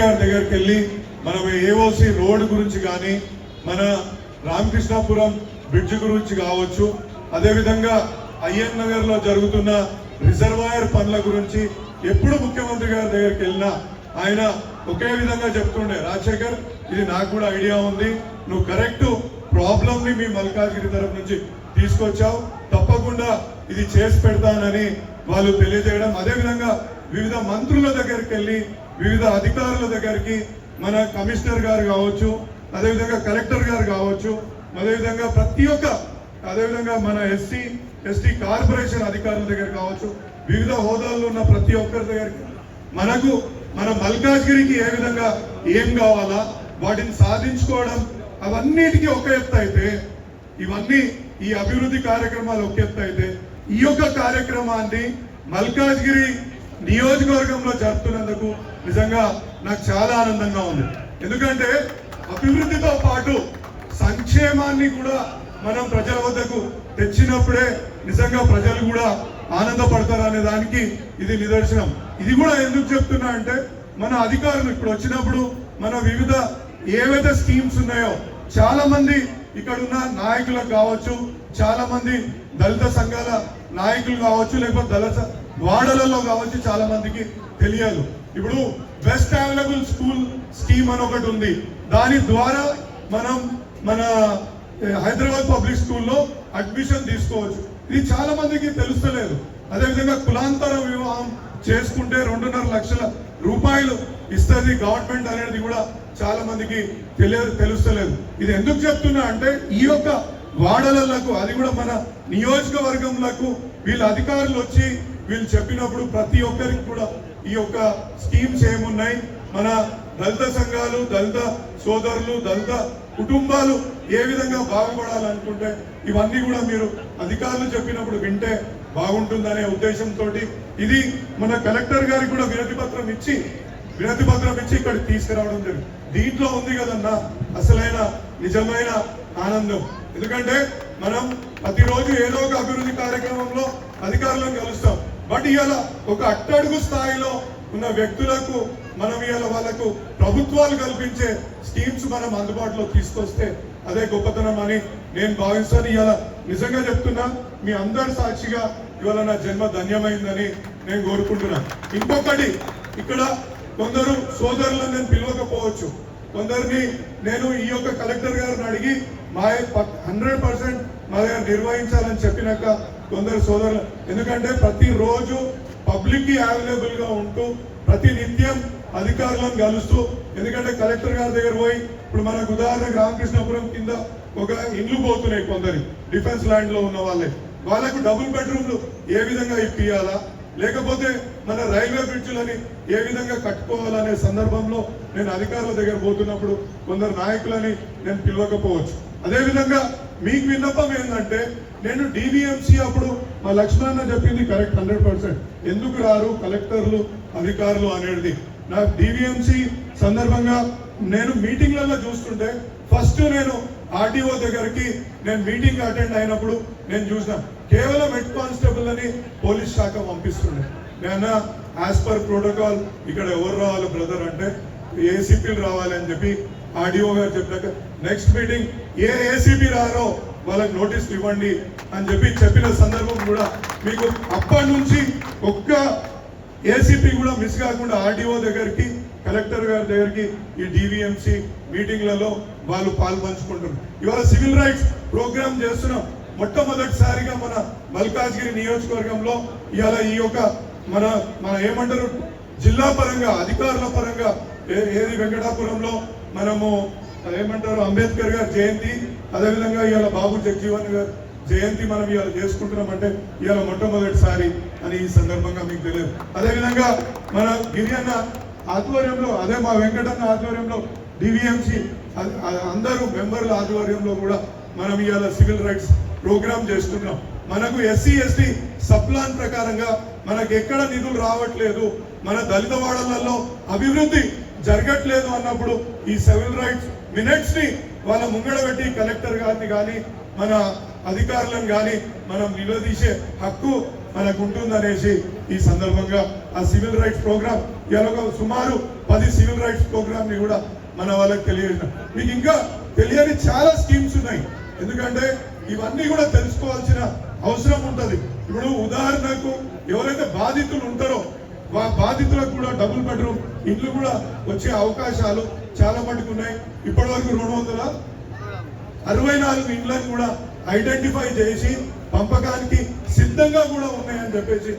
గారి దగ్గరికి వెళ్ళి మనం ఏఓసి రోడ్ గురించి కానీ మన రామకృష్ణాపురం బ్రిడ్జ్ గురించి కావచ్చు, అదేవిధంగా అయ్యన్ నగర్ లో జరుగుతున్న రిజర్వాయర్ పనుల గురించి ఎప్పుడు ముఖ్యమంత్రి గారి దగ్గరికి వెళ్ళినా ఆయన ఒకే విధంగా చెప్తుండే, రాజశేఖర్ ఇది నాకు కూడా ఐడియా ఉంది, నువ్వు కరెక్ట్ ప్రాబ్లం ని మీ మల్కాజ్గిరి తరఫు నుంచి తీసుకొచ్చావు, తప్పకుండా ఇది చేసి పెడతానని వాళ్ళు తెలియజేయడం. అదేవిధంగా వివిధ మంత్రుల దగ్గరికి వెళ్ళి వివిధ అధికారుల దగ్గరికి మన కమిషనర్ గారు కావచ్చు, అదేవిధంగా కలెక్టర్ గారు కావచ్చు, అదేవిధంగా ప్రతి ఒక్క అదేవిధంగా మన ఎస్టీ కార్పొరేషన్ అధికారుల దగ్గర కావచ్చు, వివిధ హోదాల్లో ఉన్న ప్రతి ఒక్కరి దగ్గరికి మన మల్కాజ్గిరికి ఏ విధంగా ఏం కావాలా వాటిని సాధించుకోవడం అవన్నిటికీ ఒక ఎత్తు అయితే, ఇవన్నీ ఈ అభివృద్ధి కార్యక్రమాలు ఒక ఎత్తు అయితే, ఈ యొక్క కార్యక్రమాన్ని మల్కాజ్గిరి నియోజకవర్గంలో జరుపుతున్నందుకు నిజంగా నాకు చాలా ఆనందంగా ఉంది. ఎందుకంటే అభివృద్ధితో పాటు సంక్షేమాన్ని కూడా మనం ప్రజల వద్దకు తెచ్చినప్పుడే నిజంగా ప్రజలు కూడా ఆనందపడతారు అనే దానికి ఇది నిదర్శనం. ఇది కూడా ఎందుకు చెప్తున్నా అంటే మన అధికారులు ఇప్పుడు వచ్చినప్పుడు మన వివిధ ఏవైతే స్కీమ్స్ ఉన్నాయో చాలా మంది ఇక్కడ ఉన్న నాయకులకు కావచ్చు, చాలా మంది దళిత సంఘాల నాయకులు కావచ్చు, లేకపోతే దళిత వాడలలో కావచ్చు, చాలా మందికి తెలియదు. ఇప్పుడు బెస్ట్ అవైలబుల్ స్కూల్ స్కీమ్ అని ఒకటి ఉంది, దాని ద్వారా మనం మన హైదరాబాద్ పబ్లిక్ స్కూల్లో అడ్మిషన్ తీసుకోవచ్చు. ఇది చాలా మందికి తెలుస్తలేదు. అదేవిధంగా కులాంతర వివాహం చేసుకుంటే 2.5 లక్షల రూపాయలు ఇస్తుంది గవర్నమెంట్ అనేది కూడా చాలా మందికి తెలుస్తలేదు. ఇది ఎందుకు చెప్తున్నా అంటే ఈ యొక్క వాడలకు, అది కూడా మన నియోజకవర్గంలకు వీళ్ళ అధికారులు వచ్చి వీళ్ళు చెప్పినప్పుడు ప్రతి ఒక్కరికి కూడా ఈ యొక్క స్కీమ్స్ ఏమున్నాయి, మన దళిత సంఘాలు, దళిత సోదరులు, దళిత కుటుంబాలు ఏ విధంగా బాగుపడాలనుకుంటే ఇవన్నీ కూడా మీరు అధికారులు చెప్పినప్పుడు వింటే బాగుంటుందనే ఉద్దేశంతో ఇది మన కలెక్టర్ గారికి కూడా వినతి పత్రం ఇచ్చి ఇక్కడికి తీసుకురావడం జరిగింది. దీంట్లో ఉంది కదన్నా అసలైన నిజమైన ఆనందం. ఎందుకంటే మనం ప్రతిరోజు ఏదో ఒక అభివృద్ధి కార్యక్రమంలో అధికారులను కలుస్తాం. బట్ ఇవాళ ఒక అట్టడుగు స్థాయిలో ఉన్న వ్యక్తులకు మనం ఇవాళ వాళ్ళకు ప్రభుత్వాలు కల్పించే స్కీమ్స్ మనం అందుబాటులో తీసుకొస్తే అదే గొప్పతనం అని నేను భావిస్తాను. ఇవాళ నిజంగా చెప్తున్నా, మీ అందరి సాక్షిగా ఇవాళ నా జన్మ ధన్యమైందని నేను కోరుకుంటున్నాను. ఇంకొకటి, ఇక్కడ కొందరు సోదరులను నేను పిలవకపోవచ్చు, కొందరిని నేను ఈ యొక్క కలెక్టర్ గారిని అడిగి మా 100% మా దగ్గర నిర్వహించాలని చెప్పినాక కొందరు సోదరులు, ఎందుకంటే ప్రతిరోజు పబ్లిక్ కి అవైలబుల్ గా ఉంటూ ప్రతి నిత్యం అధికారులను కలుస్తూ, ఎందుకంటే కలెక్టర్ గారి దగ్గర పోయి ఇప్పుడు మనకు ఉదాహరణకు రామకృష్ణాపురం కింద ఒక ఇండ్లు పోతున్నాయి కొందరి డిఫెన్స్ ల్యాండ్ లో ఉన్న వాళ్ళకు డబుల్ బెడ్రూమ్లు ఏ విధంగా ఇప్పియాలా, లేకపోతే మన రైల్వే బ్రిడ్జ్లని ఏ విధంగా కట్టుకోవాలనే సందర్భంలో నేను అధికారుల దగ్గర పోతున్నప్పుడు కొందరు నాయకులని నేను పిలవకపోవచ్చు. అదేవిధంగా మీకు విన్నపం ఏంటంటే, నేను డివిఎంసి అప్పుడు మా లక్ష్మణ చెప్పింది కరెక్ట్ 100%. ఎందుకు రారు కలెక్టర్లు అధికారులు అనేది. నా డివిఎంసి సందర్భంగా నేను మీటింగ్లలో చూస్తుంటే ఫస్ట్ నేను ఆర్టీఓ దగ్గరికి నేను మీటింగ్ అటెండ్ అయినప్పుడు నేను చూసినా కేవలం హెడ్ కానిస్టేబుల్ అని పోలీస్ శాఖ పంపిస్తుండే. నేను యాజ్ పర్ ప్రోటోకాల్ ఇక్కడ ఎవరు రావాలి బ్రదర్ అంటే ఏసీపీలు రావాలి అని చెప్పి ఆర్డీఓ గారు చెప్పినాక నెక్స్ట్ మీటింగ్ ఏ ఏసీపీ రారో వాళ్ళకి నోటీసులు ఇవ్వండి అని చెప్పిన సందర్భం కూడా మీకు అప్పటి నుంచి ఒక్క ఏసీపీ కూడా మిస్ కాకుండా ఆర్డీఓ దగ్గరికి, కలెక్టర్ గారి దగ్గరికి ఈ డివిఎంసి మీటింగ్లలో వాళ్ళు పాల్పంచుకుంటున్నారు. ఇవాళ సివిల్ రైట్స్ ప్రోగ్రామ్ చేస్తున్నాం. మొట్టమొదటిసారిగా మన మల్కాజ్గిరి నియోజకవర్గంలో ఇవాళ ఈ యొక్క మన ఏమంటారు జిల్లా పరంగా అధికారుల పరంగా ఏది వెంకటాపురంలో మనము ఏమంటారు అంబేద్కర్ గారి జయంతి, అదేవిధంగా ఇవాళ బాబు జగజీవన్ గారి జయంతి మనం ఇవాళ చేసుకుంటున్నామంటే ఇవాళ మొట్టమొదటిసారి అని ఈ సందర్భంగా మీకు తెలియదు. అదేవిధంగా మన గిరియన్న ఆధ్వర్యంలో, అదే మా వెంకటన్న ఆధ్వర్యంలో డివిఎంసి అందరూ మెంబర్ల ఆధ్వర్యంలో కూడా మనం ఇవాళ సివిల్ రైట్స్ ప్రోగ్రామ్ చేస్తున్నాం. మనకు ఎస్సీ ఎస్టీ సప్లాన్ ప్రకారంగా మనకు ఎక్కడ నిధులు రావట్లేదు, మన దళిత వాడలలో అభివృద్ధి జరగట్లేదు అన్నప్పుడు ఈ సివిల్ రైట్స్ మినిట్స్ ని వాళ్ళ ముంగడ పెట్టి కలెక్టర్ గారిని కానీ మన అధికారులను కానీ మనం నిలదీసే హక్కు మనకు ఉంటుందనేసి ఈ సందర్భంగా ఆ సివిల్ రైట్స్ ప్రోగ్రామ్ సుమారు 10 సివిల్ రైట్స్ ప్రోగ్రామ్ ని కూడా మన వాళ్ళకి తెలియజేసిన. మీకు ఇంకా తెలియని చాలా స్కీమ్స్ ఉన్నాయి, ఎందుకంటే ఇవన్నీ కూడా తెలుసుకోవాల్సిన అవసరం ఉంటది. ఇప్పుడు ఉదాహరణకు ఎవరైతే బాధితులు ఉంటారో బాధితులకు కూడా డబుల్ బెడ్రూమ్ ఇండ్లు కూడా వచ్చే అవకాశాలు చాలా మటుకు ఉన్నాయి. ఇప్పటి వరకు 264 ఇండ్లను కూడా ఐడెంటిఫై చేసి పంపకానికి సిద్ధంగా కూడా ఉన్నాయని చెప్పేసి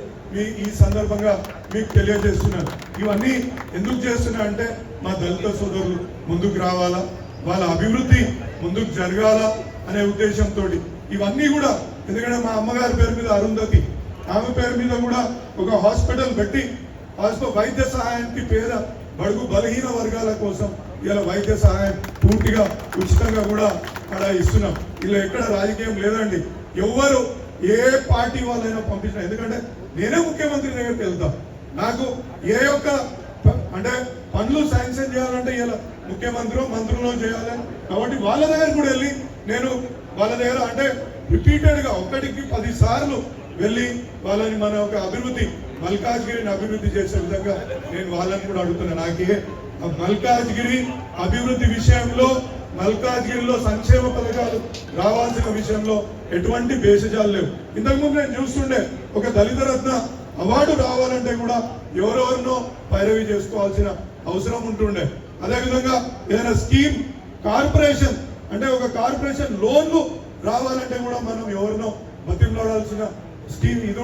ఈ సందర్భంగా మీకు తెలియజేస్తున్నాను. ఇవన్నీ ఎందుకు చేస్తున్నా అంటే మా దళిత సోదరులు ముందుకు రావాలా, వాళ్ళ అభివృద్ధి ముందుకు జరగాల అనే ఉద్దేశంతో ఇవన్నీ కూడా. ఎందుకంటే మా అమ్మగారి పేరు మీద అరుంధతి, ఆమె పేరు మీద కూడా ఒక హాస్పిటల్ పెట్టి వైద్య సహాయానికి పేద బడుగు బలహీన వర్గాల కోసం ఇలా వైద్య సహాయం పూర్తిగా ఉచితంగా కూడా అక్కడ ఇస్తున్నాం. ఇలా ఎక్కడ రాజకీయం లేదండి, ఎవరు ఏ పార్టీ వాళ్ళైనా పంపించిన. ఎందుకంటే నేనే ముఖ్యమంత్రి దగ్గరికి వెళ్తా, నాకు ఏ యొక్క అంటే పనులు శాంక్షన్ చేయాలంటే ఇలా ముఖ్యమంత్రి మంత్రులు చేయాలి కాబట్టి వాళ్ళ దగ్గర కూడా వెళ్ళి నేను వాళ్ళ దగ్గర అంటే రిపీటెడ్ గా 1కి 10 సార్లు వెళ్ళి వాళ్ళని మన ఒక అభివృద్ధి మల్కాజ్గిరిని అభివృద్ధి చేసే విధంగా నేను వాళ్ళని కూడా అడుగుతున్నా. నాకే మల్కాజ్గిరి అభివృద్ధి విషయంలో మల్కాజ్గిరిలో సంక్షేమ పథకాలు రావాల్సిన విషయంలో ఎటువంటి భేషజాలు లేవు. ఇంతకుముందు నేను చూస్తుండే ఒక దళిత రత్న అవార్డు రావాలంటే కూడా ఎవరెవరినో పైరవి చేసుకోవాల్సిన అవసరం ఉంటుండే. అదేవిధంగా ఏదైనా స్కీమ్ కార్పొరేషన్ అంటే ఒక కార్పొరేషన్ లోన్లు రావాలంటే కూడా మనం ఎవరినో బతిమలాడాల్సిన స్కీమ్ ఇది